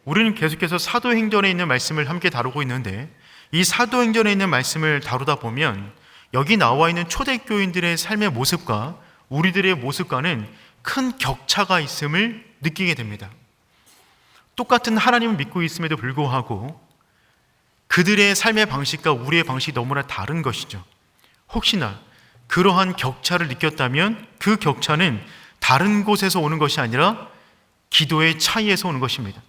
우리는 계속해서 사도행전에 있는 말씀을 함께 다루고 있는데, 이 사도행전에 있는 말씀을 다루다 보면 여기 나와 있는 초대교인들의 삶의 모습과 우리들의 모습과는 큰 격차가 있음을 느끼게 됩니다. 똑같은 하나님을 믿고 있음에도 불구하고 그들의 삶의 방식과 우리의 방식이 너무나 다른 것이죠. 혹시나 그러한 격차를 느꼈다면 그 격차는 다른 곳에서 오는 것이 아니라 기도의 차이에서 오는 것입니다.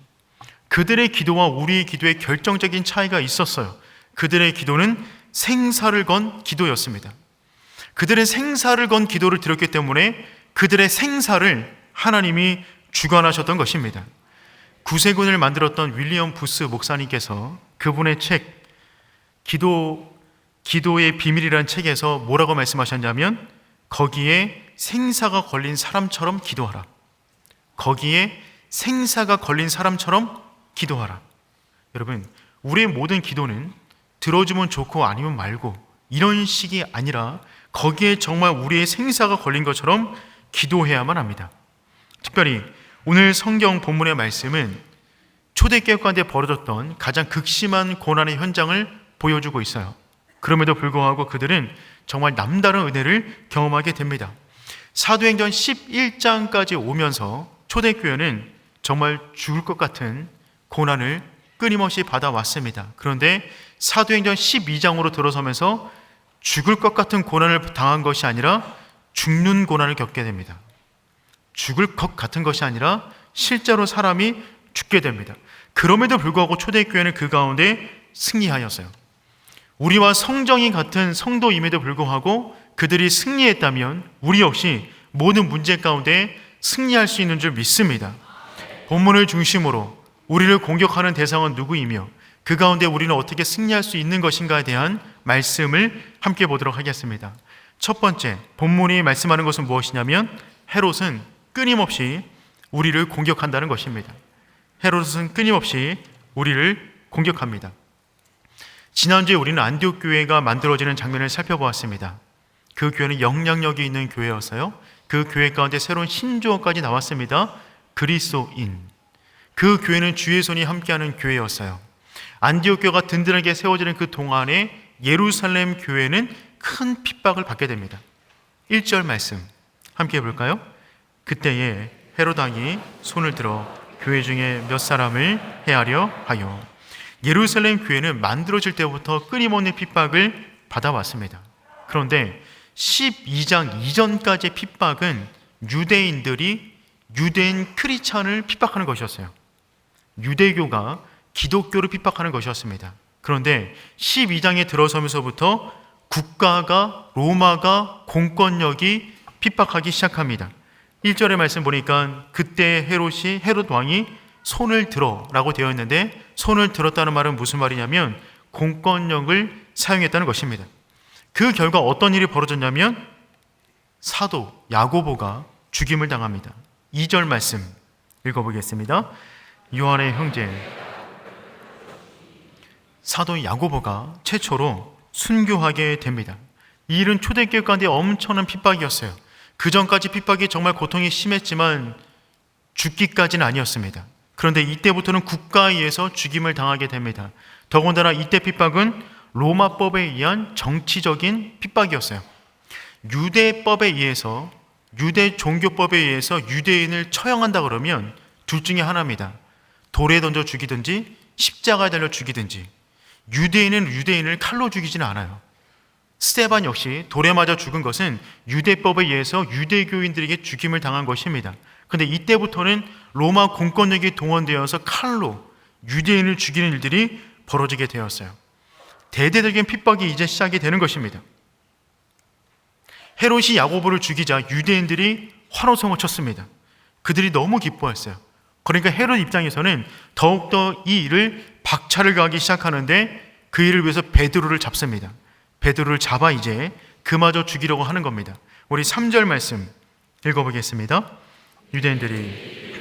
그들의 기도와 우리의 기도에 결정적인 차이가 있었어요. 그들의 기도는 생사를 건 기도였습니다. 그들의 생사를 건 기도를 드렸기 때문에 그들의 생사를 하나님이 주관하셨던 것입니다. 구세군을 만들었던 윌리엄 부스 목사님께서 그분의 책 기도의 비밀이라는 책에서 뭐라고 말씀하셨냐면, 거기에 생사가 걸린 사람처럼 기도하라. 거기에 생사가 걸린 사람처럼 기도하라. 여러분, 우리의 모든 기도는 들어주면 좋고 아니면 말고 이런 식이 아니라 거기에 정말 우리의 생사가 걸린 것처럼 기도해야만 합니다. 특별히 오늘 성경 본문의 말씀은 초대교회 가운데 벌어졌던 가장 극심한 고난의 현장을 보여주고 있어요. 그럼에도 불구하고 그들은 정말 남다른 은혜를 경험하게 됩니다. 사도행전 11장까지 오면서 초대교회는 정말 죽을 것 같은 고난을 끊임없이 받아왔습니다. 그런데 사도행전 12장으로 들어서면서 죽을 것 같은 고난을 당한 것이 아니라 죽는 고난을 겪게 됩니다. 죽을 것 같은 것이 아니라 실제로 사람이 죽게 됩니다. 그럼에도 불구하고 초대교회는 그 가운데 승리하였어요. 우리와 성정이 같은 성도임에도 불구하고 그들이 승리했다면 우리 역시 모든 문제 가운데 승리할 수 있는 줄 믿습니다. 본문을 중심으로 우리를 공격하는 대상은 누구이며 그 가운데 우리는 어떻게 승리할 수 있는 것인가에 대한 말씀을 함께 보도록 하겠습니다. 첫 번째, 본문이 말씀하는 것은 무엇이냐면 헤롯은 끊임없이 우리를 공격한다는 것입니다. 헤롯은 끊임없이 우리를 공격합니다. 지난주에 우리는 안디옥 교회가 만들어지는 장면을 살펴보았습니다. 그 교회는 영향력이 있는 교회였어요. 그 교회 가운데 새로운 신조어까지 나왔습니다. 그리스도인. 그 교회는 주의 손이 함께하는 교회였어요. 안디옥 교회가 든든하게 세워지는 그 동안에 예루살렘 교회는 큰 핍박을 받게 됩니다. 1절 말씀 함께 해볼까요? 그때에 헤롯 왕이 손을 들어 교회 중에 몇 사람을 해하려 하여. 예루살렘 교회는 만들어질 때부터 끊임없는 핍박을 받아왔습니다. 그런데 12장 이전까지의 핍박은 유대인들이 유대인 크리스찬을 핍박하는 것이었어요. 유대교가 기독교를 핍박하는 것이었습니다. 그런데 12장에 들어서면서부터 국가가, 로마가, 공권력이 핍박하기 시작합니다. 1절의 말씀 보니까 그때 헤롯 왕이 손을 들어 라고 되어 있는데, 손을 들었다는 말은 무슨 말이냐면 공권력을 사용했다는 것입니다. 그 결과 어떤 일이 벌어졌냐면 사도 야고보가 죽임을 당합니다. 2절 말씀 읽어보겠습니다. 요한의 형제 사도 야고보가 최초로 순교하게 됩니다. 이 일은 초대교회 가운데 엄청난 핍박이었어요. 그 전까지 핍박이 정말 고통이 심했지만 죽기까지는 아니었습니다. 그런데 이때부터는 국가에 의해서 죽임을 당하게 됩니다. 더군다나 이때 핍박은 로마법에 의한 정치적인 핍박이었어요. 유대법에 의해서, 유대 종교법에 의해서 유대인을 처형한다 그러면 둘 중에 하나입니다. 돌에 던져 죽이든지 십자가에 달려 죽이든지. 유대인은 유대인을 칼로 죽이지는 않아요. 스데반 역시 돌에 맞아 죽은 것은 유대법에 의해서 유대교인들에게 죽임을 당한 것입니다. 그런데 이때부터는 로마 공권력이 동원되어서 칼로 유대인을 죽이는 일들이 벌어지게 되었어요. 대대적인 핍박이 이제 시작이 되는 것입니다. 헤롯이 야고보를 죽이자 유대인들이 환호성을 쳤습니다. 그들이 너무 기뻐했어요. 그러니까 헤롯 입장에서는 더욱더 이 일을 박차를 가하기 시작하는데 그 일을 위해서 베드로를 잡습니다. 베드로를 잡아 이제 그마저 죽이려고 하는 겁니다. 우리 3절 말씀 읽어보겠습니다. 유대인들이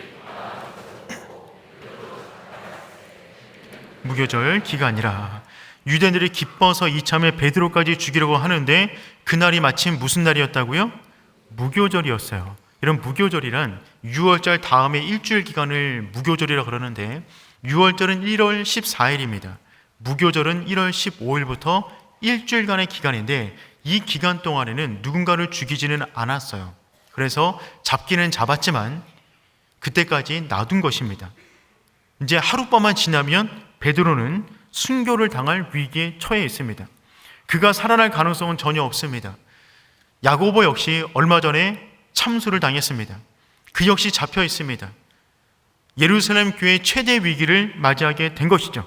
무교절 기간이라. 유대인들이 기뻐서 이참에 베드로까지 죽이려고 하는데 그날이 마침 무슨 날이었다고요? 무교절이었어요. 이런 무교절이란 6월절 다음에 일주일 기간을 무교절이라 그러는데, 6월절은 1월 14일입니다. 무교절은 1월 15일부터 일주일간의 기간인데, 이 기간 동안에는 누군가를 죽이지는 않았어요. 그래서 잡기는 잡았지만 그때까지 놔둔 것입니다. 이제 하룻밤만 지나면 베드로는 순교를 당할 위기에 처해 있습니다. 그가 살아날 가능성은 전혀 없습니다. 야고보 역시 얼마 전에 참수를 당했습니다. 그 역시 잡혀 있습니다. 예루살렘 교회의 최대 위기를 맞이하게 된 것이죠.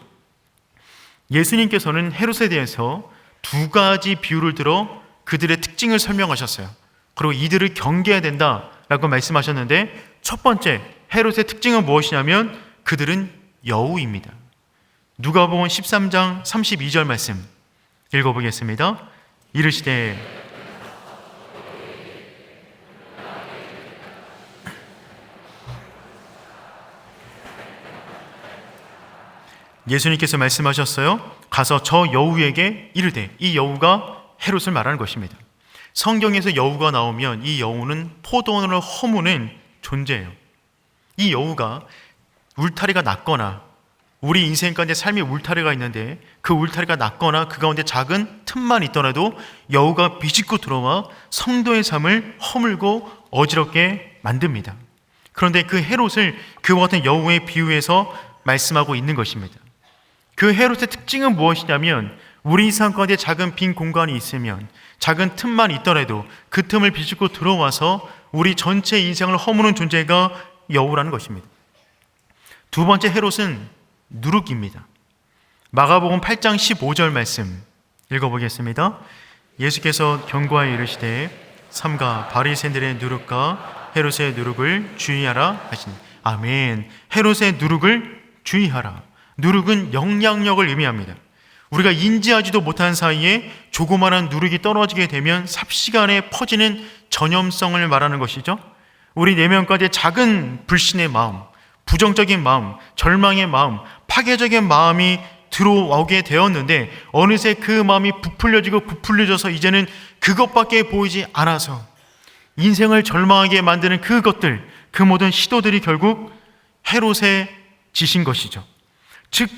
예수님께서는 헤롯에 대해서 두 가지 비유를 들어 그들의 특징을 설명하셨어요. 그리고 이들을 경계해야 된다라고 말씀하셨는데, 첫 번째 헤롯의 특징은 무엇이냐면 그들은 여우입니다. 누가복음 13장 32절 말씀 읽어보겠습니다. 이르시되 예수님께서 말씀하셨어요. 가서 저 여우에게 이르되, 이 여우가 헤롯을 말하는 것입니다. 성경에서 여우가 나오면 이 여우는 포도원을 허무는 존재예요. 이 여우가 울타리가 낮거나, 우리 인생 가운데 삶의 울타리가 있는데 그 울타리가 낮거나 그 가운데 작은 틈만 있더라도 여우가 비집고 들어와 성도의 삶을 허물고 어지럽게 만듭니다. 그런데 그 헤롯을 그와 같은 여우의 비유에서 말씀하고 있는 것입니다. 그 헤롯의 특징은 무엇이냐면, 우리 삶 가운데 작은 빈 공간이 있으면, 작은 틈만 있더라도 그 틈을 비집고 들어와서 우리 전체 인생을 허무는 존재가 여우라는 것입니다. 두 번째 헤롯은 누룩입니다. 마가복음 8장 15절 말씀 읽어보겠습니다. 예수께서 경고하여 이르시되 삼가 바리새인들의 누룩과 헤롯의 누룩을 주의하라 하시니. 아멘. 헤롯의 누룩을 주의하라. 누룩은 영향력을 의미합니다. 우리가 인지하지도 못한 사이에 조그마한 누룩이 떨어지게 되면 삽시간에 퍼지는 전염성을 말하는 것이죠. 우리 내면까지 작은 불신의 마음, 부정적인 마음, 절망의 마음, 파괴적인 마음이 들어오게 되었는데, 어느새 그 마음이 부풀려져서 이제는 그것밖에 보이지 않아서 인생을 절망하게 만드는 그것들, 그 모든 시도들이 결국 헤롯의 짓인 것이죠. 즉,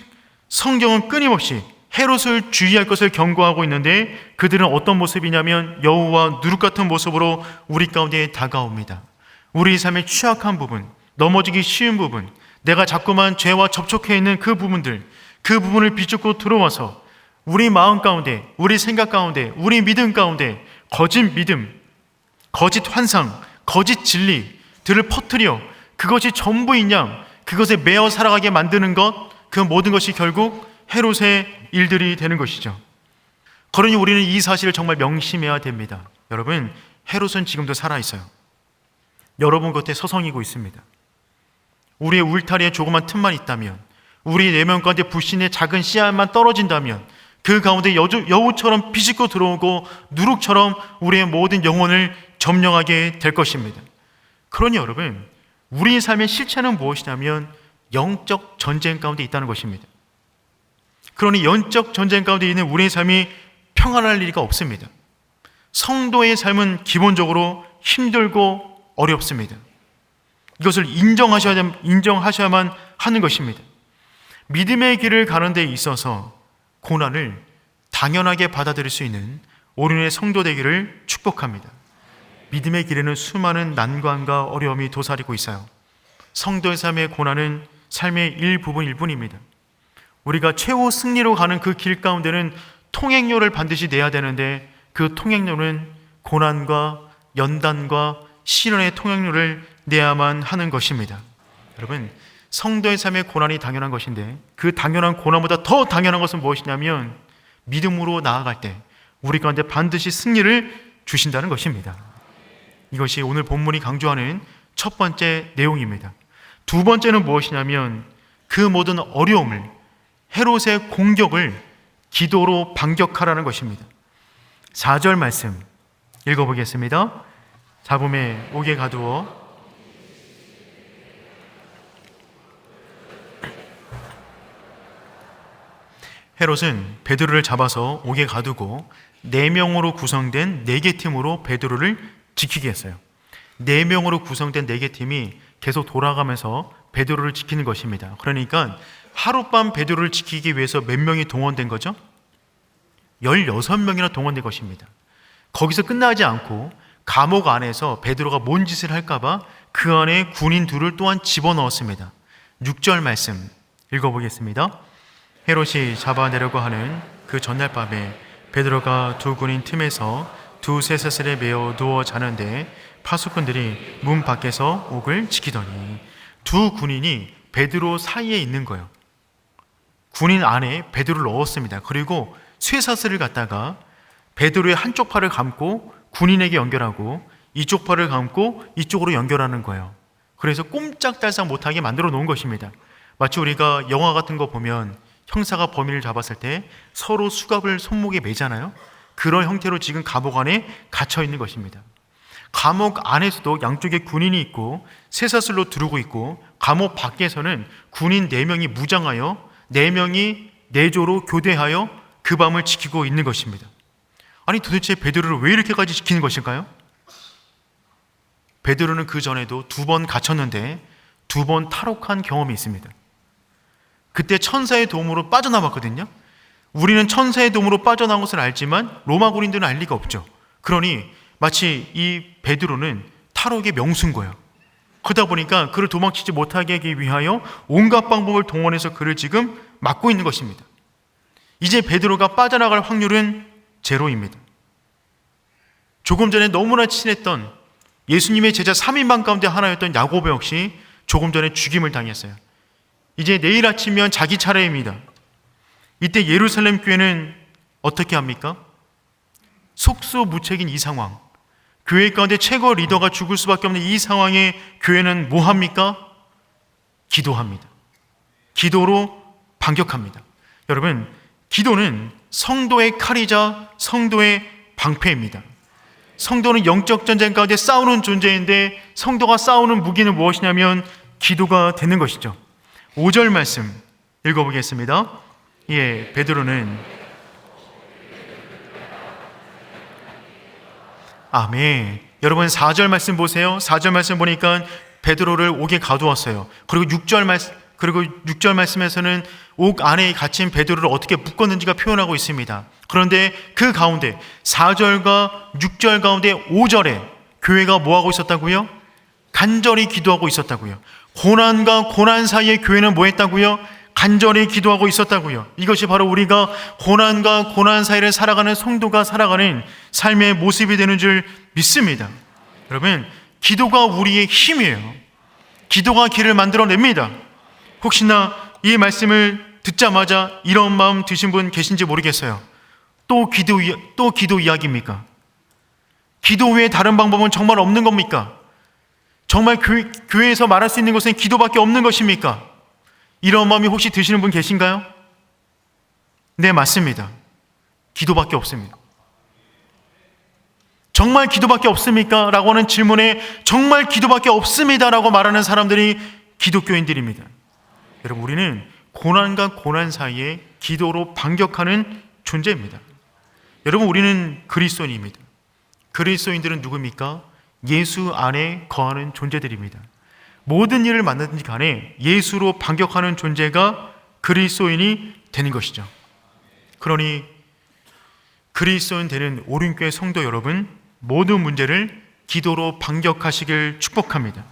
성경은 끊임없이 헤롯을 주의할 것을 경고하고 있는데, 그들은 어떤 모습이냐면 여우와 누룩 같은 모습으로 우리 가운데 다가옵니다. 우리 삶의 취약한 부분, 넘어지기 쉬운 부분, 내가 자꾸만 죄와 접촉해 있는 그 부분을 비추고 들어와서 우리 마음 가운데, 우리 생각 가운데, 우리 믿음 가운데 거짓 믿음, 거짓 환상, 거짓 진리들을 퍼뜨려 그것이 전부인 양 그것에 매어 살아가게 만드는 것, 그 모든 것이 결국 헤롯의 일들이 되는 것이죠. 그러니 우리는 이 사실을 정말 명심해야 됩니다. 여러분, 헤롯은 지금도 살아있어요. 여러분 곁에 서성이고 있습니다. 우리의 울타리에 조그만 틈만 있다면, 우리 내면 가운데 불신의 작은 씨앗만 떨어진다면 그 가운데 여우처럼 비집고 들어오고 누룩처럼 우리의 모든 영혼을 점령하게 될 것입니다. 그러니 여러분, 우리의 삶의 실체는 무엇이냐면 영적 전쟁 가운데 있다는 것입니다. 그러니 영적 전쟁 가운데 있는 우리의 삶이 평안할 리가 없습니다. 성도의 삶은 기본적으로 힘들고 어렵습니다. 이것을 인정하셔야만 하는 것입니다. 믿음의 길을 가는 데 있어서 고난을 당연하게 받아들일 수 있는 오륜의 성도 되기를 축복합니다. 믿음의 길에는 수많은 난관과 어려움이 도사리고 있어요. 성도의 삶의 고난은 삶의 일부분일 뿐입니다. 우리가 최후 승리로 가는 그 길 가운데는 통행료를 반드시 내야 되는데, 그 통행료는 고난과 연단과 시련의 통행료를 내야만 하는 것입니다. 여러분, 성도의 삶의 고난이 당연한 것인데, 그 당연한 고난보다 더 당연한 것은 무엇이냐면 믿음으로 나아갈 때 우리 가운데 반드시 승리를 주신다는 것입니다. 이것이 오늘 본문이 강조하는 첫 번째 내용입니다. 두 번째는 무엇이냐면 그 모든 어려움을, 헤롯의 공격을 기도로 반격하라는 것입니다. 4절 말씀 읽어보겠습니다. 잡음에 옥에 가두어 헤롯은 베드로를 잡아서 옥에 가두고 4명으로 구성된 4개 팀으로 베드로를 지키게 했어요. 4명으로 구성된 4개 팀이 계속 돌아가면서 베드로를 지키는 것입니다. 그러니까 하룻밤 베드로를 지키기 위해서 몇 명이 동원된 거죠? 16명이나 동원된 것입니다. 거기서 끝나지 않고 감옥 안에서 베드로가 뭔 짓을 할까봐 그 안에 군인 둘을 또한 집어넣었습니다. 6절 말씀 읽어보겠습니다. 헤롯이 잡아내려고 하는 그 전날 밤에 베드로가 두 군인 틈에서 두 쇠사슬에 매어 누워 자는데 파수꾼들이 문 밖에서 옥을 지키더니 두 군인이 베드로 사이에 있는 거예요. 군인 안에 베드로를 넣었습니다. 그리고 쇠사슬을 갖다가 베드로의 한쪽 팔을 감고 군인에게 연결하고 이쪽 팔을 감고 이쪽으로 연결하는 거예요. 그래서 꼼짝달싹 못하게 만들어 놓은 것입니다. 마치 우리가 영화 같은 거 보면 형사가 범인을 잡았을 때 서로 수갑을 손목에 매잖아요. 그런 형태로 지금 감옥 안에 갇혀 있는 것입니다. 감옥 안에서도 양쪽에 군인이 있고 쇠사슬로 두르고 있고, 감옥 밖에서는 군인 4명이 무장하여 4명이 4조로 교대하여 그 밤을 지키고 있는 것입니다. 아니 도대체 베드로를 왜 이렇게까지 지키는 것일까요? 베드로는 그 전에도 2번 갇혔는데 2번 탈옥한 경험이 있습니다. 그때 천사의 도움으로 빠져나왔거든요. 우리는 천사의 도움으로 빠져나온 것을 알지만 로마 군인들은 알 리가 없죠. 그러니 마치 이 베드로는 탈옥의 명수인 거예요. 그러다 보니까 그를 도망치지 못하게 하기 위하여 온갖 방법을 동원해서 그를 지금 막고 있는 것입니다. 이제 베드로가 빠져나갈 확률은 제로입니다. 조금 전에 너무나 친했던 예수님의 제자 3인방 가운데 하나였던 야고보 역시 조금 전에 죽임을 당했어요. 이제 내일 아침이면 자기 차례입니다. 이때 예루살렘 교회는 어떻게 합니까? 속수무책인 이 상황, 교회 가운데 최고 리더가 죽을 수밖에 없는 이 상황에 교회는 뭐 합니까? 기도합니다. 기도로 반격합니다. 여러분, 기도는 성도의 칼이자 성도의 방패입니다. 성도는 영적 전쟁 가운데 싸우는 존재인데 성도가 싸우는 무기는 무엇이냐면 기도가 되는 것이죠. 5절 말씀 읽어보겠습니다. 베드로는 아멘. 여러분 4절 말씀 보세요. 4절 말씀 보니까 베드로를 옥에 가두었어요. 그리고 6절 말씀에서는 옥 안에 갇힌 베드로를 어떻게 묶었는지가 표현하고 있습니다. 그런데 그 가운데 4절과 6절 가운데 5절에 교회가 뭐하고 있었다고요? 간절히 기도하고 있었다고요. 고난과 고난 사이에 교회는 뭐 했다고요? 간절히 기도하고 있었다고요. 이것이 바로 우리가 고난과 고난 사이를 살아가는 성도가 살아가는 삶의 모습이 되는 줄 믿습니다. 여러분, 기도가 우리의 힘이에요. 기도가 길을 만들어냅니다. 혹시나 이 말씀을 듣자마자 이런 마음 드신 분 계신지 모르겠어요. 또 기도 이야기입니까? 기도 외에 다른 방법은 정말 없는 겁니까? 정말 교회에서 말할 수 있는 것은 기도밖에 없는 것입니까? 이런 마음이 혹시 드시는 분 계신가요? 네, 맞습니다. 기도밖에 없습니다. 정말 기도밖에 없습니까? 라고 하는 질문에 정말 기도밖에 없습니다 라고 말하는 사람들이 기독교인들입니다. 여러분, 우리는 고난과 고난 사이에 기도로 반격하는 존재입니다. 여러분, 우리는 그리스도인입니다. 그리스도인들은 누굽니까? 예수 안에 거하는 존재들입니다. 모든 일을 만나든지 간에 예수로 반격하는 존재가 그리스도인이 되는 것이죠. 그러니 그리스도인 되는 오륜교회 성도 여러분, 모든 문제를 기도로 반격하시길 축복합니다.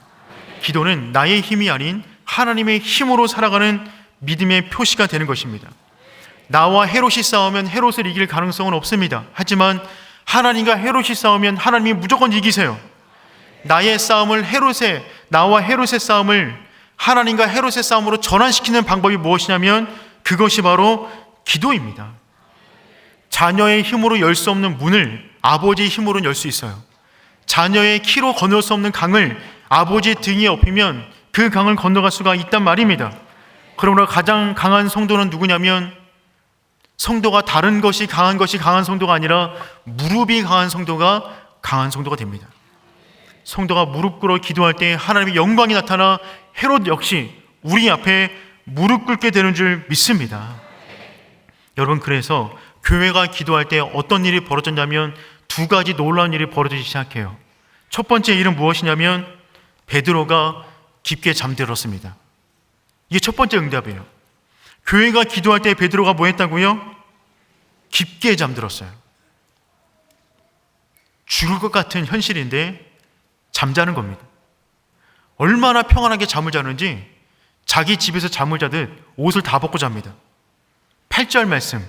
기도는 나의 힘이 아닌 하나님의 힘으로 살아가는 믿음의 표시가 되는 것입니다. 나와 헤롯이 싸우면 헤롯을 이길 가능성은 없습니다. 하지만 하나님과 헤롯이 싸우면 하나님이 무조건 이기세요. 나와 헤롯의 싸움을 하나님과 헤롯의 싸움으로 전환시키는 방법이 무엇이냐면 그것이 바로 기도입니다. 자녀의 힘으로 열 수 없는 문을 아버지의 힘으로는 열 수 있어요. 자녀의 키로 건널 수 없는 강을 아버지의 등에 업히면 그 강을 건너갈 수가 있단 말입니다. 그러므로 가장 강한 성도는 누구냐면 성도가 다른 것이 강한 성도가 아니라 무릎이 강한 성도가 강한 성도가 됩니다. 성도가 무릎 꿇어 기도할 때 하나님의 영광이 나타나 헤롯 역시 우리 앞에 무릎 꿇게 되는 줄 믿습니다. 여러분, 그래서 교회가 기도할 때 어떤 일이 벌어졌냐면 2가지 놀라운 일이 벌어지기 시작해요. 첫 번째 일은 무엇이냐면 베드로가 깊게 잠들었습니다. 이게 첫 번째 응답이에요. 교회가 기도할 때 베드로가 뭐 했다고요? 깊게 잠들었어요. 죽을 것 같은 현실인데 잠자는 겁니다. 얼마나 평안하게 잠을 자는지 자기 집에서 잠을 자듯 옷을 다 벗고 잡니다. 8절 말씀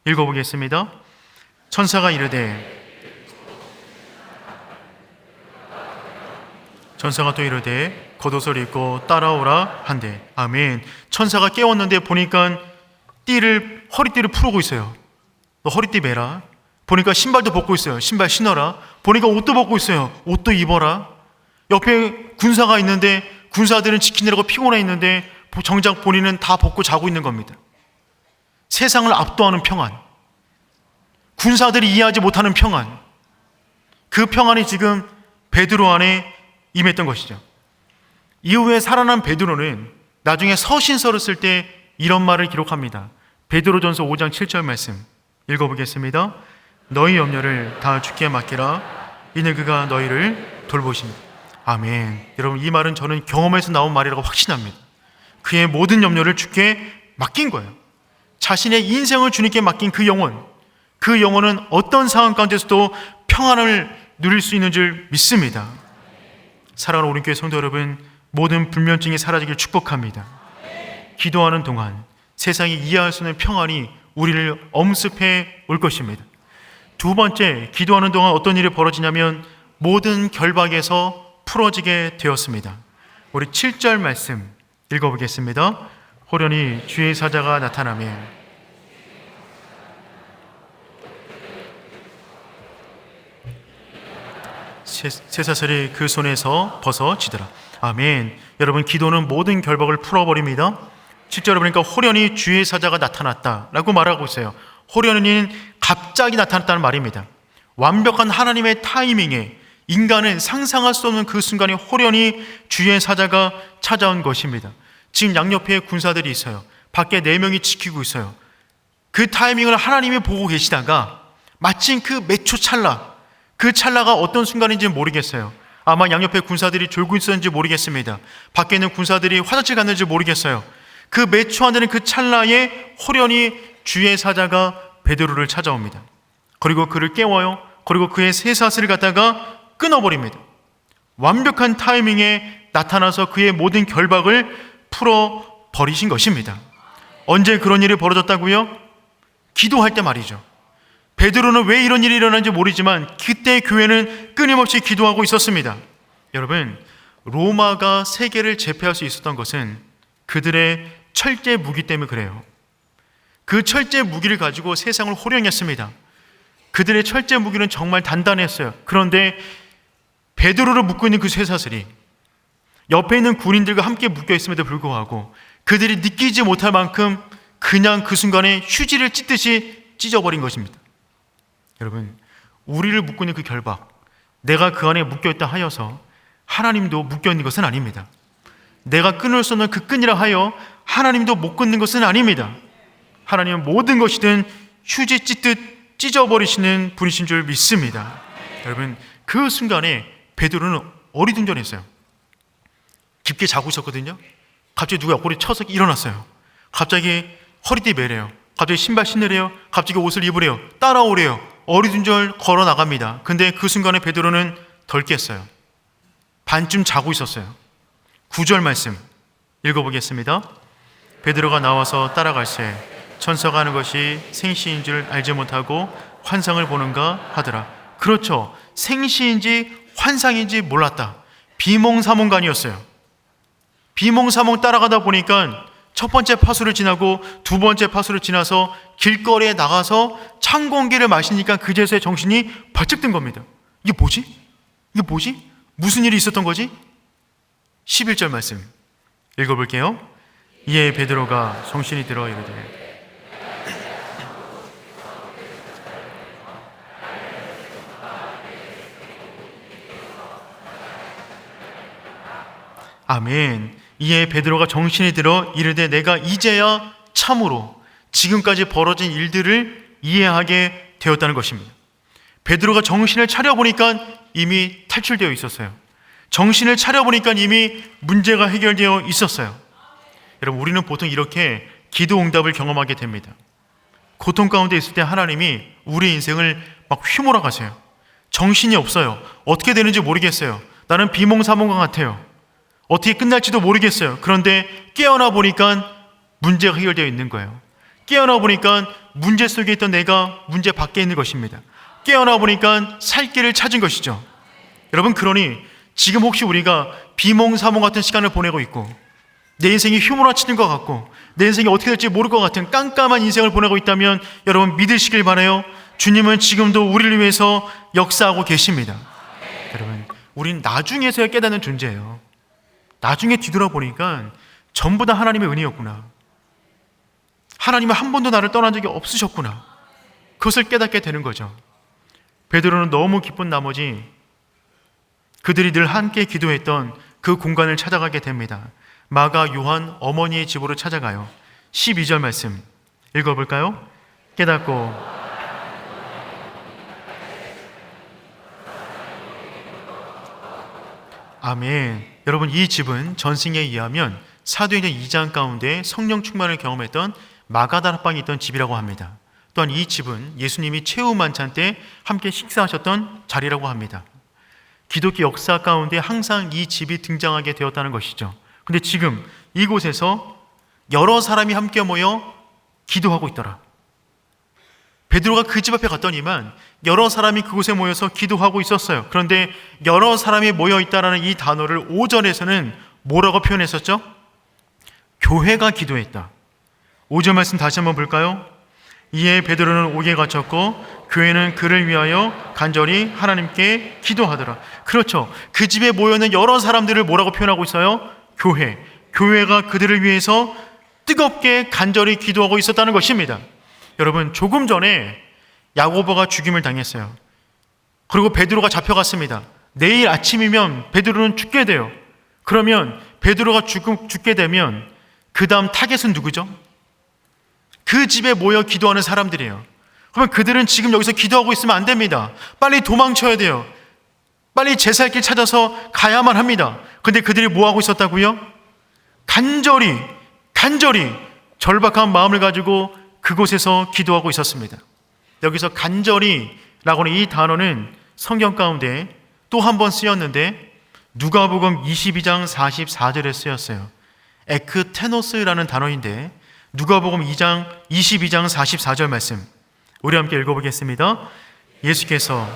읽어보겠습니다. 천사가 또 이르되 겉옷을 입고 따라오라 한대. 아멘. 천사가 깨웠는데 보니까 허리띠를 풀고 있어요. 너 허리띠 매라. 보니까 신발도 벗고 있어요. 신발 신어라. 보니까 옷도 벗고 있어요. 옷도 입어라. 옆에 군사가 있는데 군사들은 지키느라고 피곤해 있는데 정작 본인은 다 벗고 자고 있는 겁니다. 세상을 압도하는 평안, 군사들이 이해하지 못하는 평안, 그 평안이 지금 베드로 안에 임했던 것이죠. 이후에 살아난 베드로는 나중에 서신서를 쓸 때 이런 말을 기록합니다. 베드로전서 5장 7절 말씀 읽어보겠습니다. 너희 염려를 다 주께 맡기라. 이는 그가 너희를 돌보십니다. 아멘. 여러분, 이 말은 저는 경험에서 나온 말이라고 확신합니다. 그의 모든 염려를 주께 맡긴 거예요. 자신의 인생을 주님께 맡긴 그 영혼은 어떤 상황 가운데서도 평안을 누릴 수 있는 줄 믿습니다. 사랑하는 오륜교회 성도 여러분, 모든 불면증이 사라지길 축복합니다. 기도하는 동안 세상이 이해할 수 있는 평안이 우리를 엄습해 올 것입니다. 두 번째, 기도하는 동안 어떤 일이 벌어지냐면 모든 결박에서 풀어지게 되었습니다. 우리 7절 말씀 읽어보겠습니다. 호련히 주의 사자가 나타나며 쇠사슬이 그 손에서 벗어지더라. 아멘. 여러분, 기도는 모든 결박을 풀어버립니다. 7절에 보니까 호련히 주의 사자가 나타났다라고 말하고 있어요. 호련히는 갑자기 나타났다는 말입니다. 완벽한 하나님의 타이밍에 인간은 상상할 수 없는 그 순간에 호련히 주의 사자가 찾아온 것입니다. 지금 양옆에 군사들이 있어요. 밖에 4명이 지키고 있어요. 그 타이밍을 하나님이 보고 계시다가 마침 그 몇 초 찰나, 그 찰나가 어떤 순간인지 모르겠어요. 아마 양옆에 군사들이 졸고 있었는지 모르겠습니다. 밖에 있는 군사들이 화장실 갔는지 모르겠어요. 그 몇 초 안 되는 그 찰나에 호련히 주의 사자가 베드로를 찾아옵니다. 그리고 그를 깨워요. 그리고 그의 쇠사슬을 갖다가 끊어버립니다. 완벽한 타이밍에 나타나서 그의 모든 결박을 풀어버리신 것입니다. 언제 그런 일이 벌어졌다고요? 기도할 때 말이죠. 베드로는 왜 이런 일이 일어난지 모르지만 그때 교회는 끊임없이 기도하고 있었습니다. 여러분, 로마가 세계를 제패할 수 있었던 것은 그들의 철제 무기 때문에 그래요. 그 철제 무기를 가지고 세상을 호령했습니다. 그들의 철제 무기는 정말 단단했어요. 그런데 베드로를 묶고 있는 그 쇠사슬이 옆에 있는 군인들과 함께 묶여 있음에도 불구하고 그들이 느끼지 못할 만큼 그냥 그 순간에 휴지를 찢듯이 찢어버린 것입니다. 여러분, 우리를 묶고 있는 그 결박, 내가 그 안에 묶여있다 하여서 하나님도 묶여있는 것은 아닙니다. 내가 끊을 수 없는 그 끈이라 하여 하나님도 못 끊는 것은 아닙니다. 하나님은 모든 것이든 휴지 찢듯 찢어버리시는 분이신 줄 믿습니다. 여러분, 그 순간에 베드로는 어리둥절했어요. 깊게 자고 있었거든요. 갑자기 누가 옆구리 쳐서 일어났어요. 갑자기 허리띠 매래요. 갑자기 신발 신으래요. 갑자기 옷을 입으래요. 따라오래요. 어리둥절 걸어 나갑니다. 근데 그 순간에 베드로는 덜 깼어요. 반쯤 자고 있었어요. 9절 말씀 읽어보겠습니다. 베드로가 나와서 따라갈새 천사가 하는 것이 생시인 줄 알지 못하고 환상을 보는가 하더라. 그렇죠. 생시인지 환상인지 몰랐다. 비몽사몽간이었어요. 비몽사몽 따라가다 보니까 첫 번째 파수를 지나고 두 번째 파수를 지나서 길거리에 나가서 찬 공기를 마시니까 그제서야 정신이 번쩍 든 겁니다. 이게 뭐지? 이게 뭐지? 무슨 일이 있었던 거지? 11절 말씀 읽어볼게요. 이에 베드로가 정신이 들어 이르되 아멘. 이에 베드로가 정신이 들어 이르되 내가 이제야 참으로 지금까지 벌어진 일들을 이해하게 되었다는 것입니다. 베드로가 정신을 차려보니까 이미 탈출되어 있었어요. 정신을 차려보니까 이미 문제가 해결되어 있었어요. 여러분, 우리는 보통 이렇게 기도 응답을 경험하게 됩니다. 고통 가운데 있을 때 하나님이 우리 인생을 막 휘몰아 가세요. 정신이 없어요. 어떻게 되는지 모르겠어요. 나는 비몽사몽과 같아요. 어떻게 끝날지도 모르겠어요. 그런데 깨어나 보니까 문제가 해결되어 있는 거예요. 깨어나 보니까 문제 속에 있던 내가 문제 밖에 있는 것입니다. 깨어나 보니까 살 길을 찾은 것이죠. 여러분, 그러니 지금 혹시 우리가 비몽사몽 같은 시간을 보내고 있고 내 인생이 휘몰아치는 것 같고 내 인생이 어떻게 될지 모를 것 같은 깜깜한 인생을 보내고 있다면 여러분, 믿으시길 바라요. 주님은 지금도 우리를 위해서 역사하고 계십니다. 여러분, 우린 나중에서야 깨닫는 존재예요. 나중에 뒤돌아보니까 전부 다 하나님의 은혜였구나. 하나님은 한 번도 나를 떠난 적이 없으셨구나. 그것을 깨닫게 되는 거죠. 베드로는 너무 기쁜 나머지 그들이 늘 함께 기도했던 그 공간을 찾아가게 됩니다. 마가, 요한 어머니의 집으로 찾아가요. 12절 말씀 읽어볼까요? 깨닫고 아멘. 여러분, 이 집은 전승에 의하면 사도행전 2장 가운데 성령 충만을 경험했던 마가다락방이 있던 집이라고 합니다. 또한 이 집은 예수님이 최후 만찬 때 함께 식사하셨던 자리라고 합니다. 기독교 역사 가운데 항상 이 집이 등장하게 되었다는 것이죠. 근데 지금 이곳에서 여러 사람이 함께 모여 기도하고 있더라. 베드로가 그 집 앞에 갔더니만 여러 사람이 그곳에 모여서 기도하고 있었어요. 그런데 여러 사람이 모여 있다라는 이 단어를 5절에서는 뭐라고 표현했었죠? 교회가 기도했다. 5절 말씀 다시 한번 볼까요? 이에 베드로는 옥에 갇혔고 교회는 그를 위하여 간절히 하나님께 기도하더라. 그렇죠. 그 집에 모여있는 여러 사람들을 뭐라고 표현하고 있어요? 교회가 그들을 위해서 뜨겁게 간절히 기도하고 있었다는 것입니다. 여러분, 조금 전에 야고보가 죽임을 당했어요. 그리고 베드로가 잡혀갔습니다. 내일 아침이면 베드로는 죽게 돼요. 그러면 베드로가 죽게 되면 그 다음 타겟은 누구죠? 그 집에 모여 기도하는 사람들이에요. 그러면 그들은 지금 여기서 기도하고 있으면 안 됩니다. 빨리 도망쳐야 돼요. 빨리 제 살 길 찾아서 가야만 합니다. 근데 그들이 뭐 하고 있었다고요? 간절히 절박한 마음을 가지고 그곳에서 기도하고 있었습니다. 여기서 간절히라고는 이 단어는 성경 가운데 또 한 번 쓰였는데 누가복음 22장 44절에 쓰였어요. 에크테노스라는 단어인데 누가복음 22장 44절 말씀 우리 함께 읽어보겠습니다. 예수께서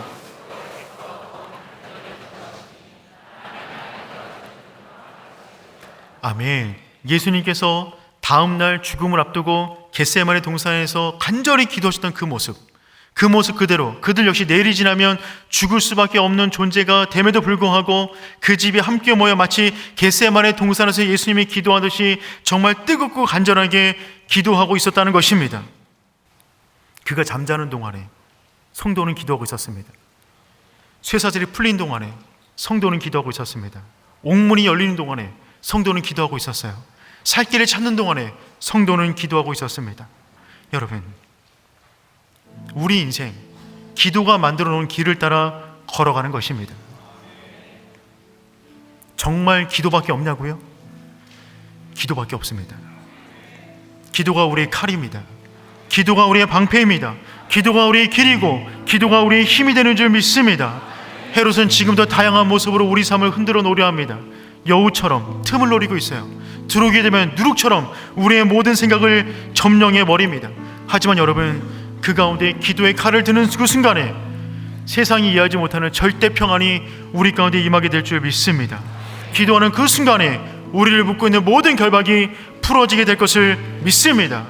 아멘. 예수님께서 다음날 죽음을 앞두고 겟세마네 동산에서 간절히 기도하셨던 그 모습 그대로 그들 역시 내일이 지나면 죽을 수밖에 없는 존재가 됨에도 불구하고 그 집이 함께 모여 마치 겟세마네 동산에서 예수님이 기도하듯이 정말 뜨겁고 간절하게 기도하고 있었다는 것입니다. 그가 잠자는 동안에 성도는 기도하고 있었습니다. 쇠사슬이 풀린 동안에 성도는 기도하고 있었습니다. 옥문이 열리는 동안에 성도는 기도하고 있었어요. 살 길을 찾는 동안에 성도는 기도하고 있었습니다. 여러분, 우리 인생 기도가 만들어 놓은 길을 따라 걸어가는 것입니다. 정말 기도밖에 없냐고요? 기도밖에 없습니다. 기도가 우리의 칼입니다. 기도가 우리의 방패입니다. 기도가 우리의 길이고 기도가 우리의 힘이 되는 줄 믿습니다. 헤롯은 지금도 다양한 모습으로 우리 삶을 흔들어 놓으려 합니다. 여우처럼 틈을 노리고 있어요. 들어오게 되면 누룩처럼 우리의 모든 생각을 점령해 버립니다. 하지만 여러분, 그 가운데 기도의 칼을 드는 그 순간에 세상이 이해하지 못하는 절대 평안이 우리 가운데 임하게 될 줄 믿습니다. 기도하는 그 순간에 우리를 묶고 있는 모든 결박이 풀어지게 될 것을 믿습니다.